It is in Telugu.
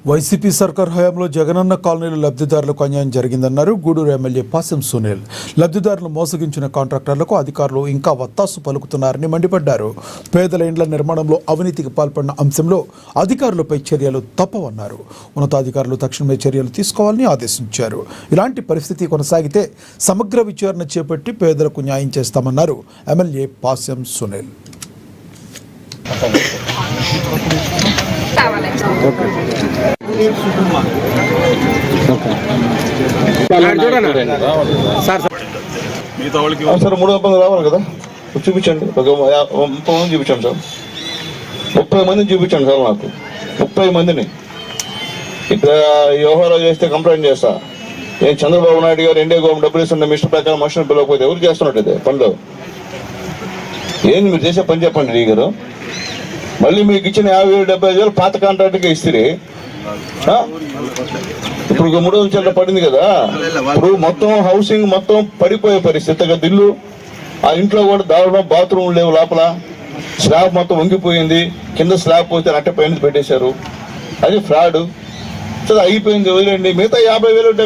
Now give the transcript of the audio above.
వైసీపీ సర్కార్ హయాంలో జగనన్న కాలనీలో లబ్ధిదారులకు అన్యాయం జరిగిందన్నారు గూడూరు ఎమ్మెల్యే పాసెం సునీల్. లబ్ధిదారులు మోసగించిన కాంట్రాక్టర్లకు అధికారులు ఇంకా వత్తాసు పలుకుతున్నారని మండిపడ్డారు. పేదల ఇండ్ల నిర్మాణంలో అవినీతికి పాల్పడిన అంశంలో అధికారులపై చర్యలు తప్పవన్నారు. ఉన్నతాధికారులు తక్షణమే చర్యలు తీసుకోవాలని ఆదేశించారు. ఇలాంటి పరిస్థితి కొనసాగితే సమగ్ర విచారణ చేపట్టి పేదలకు న్యాయం చేస్తామన్నారు ఎమ్మెల్యే పాసెం సునీల్. సార్ 300 రావాలి కదా, చూపించండి. 30 మంది చూపించండి సార్, 30 మందిని చూపించండి సార్. నాకు 30 మందిని ఇక్కడ వ్యవహారాలు చేస్తే కంప్లైంట్ చేస్తా. నేను చంద్రబాబు నాయుడు గారు ఇండియా గవర్నమెంట్ డబ్బులు ఇస్తున్న మిషన్ ప్రకారం మనుషులు పిలవకపోతే ఎవరు చేస్తున్నట్టు పనులు ఏంది? మీరు చేసే పని చెప్పండి డీ గారు. మళ్ళీ మీకు ఇచ్చిన 50,000-75,000 పాత కాంట్రాక్ట్కి ఇస్తే ఇప్పుడు 300 చిల్లర పడింది కదా. ఇప్పుడు మొత్తం హౌసింగ్ మొత్తం పడిపోయే పరిస్థితి కదా. ఇల్లు ఆ ఇంట్లో కూడా దారుణం, బాత్రూమ్ లేవు, లోపల స్లాబ్ మొత్తం వంగిపోయింది, కింద స్లాబ్ పోతే అట్ట పైన పెట్టేశారు. అది ఫ్రాడ్. అయిపోయింది, వదిలేండి. మిగతా 50,000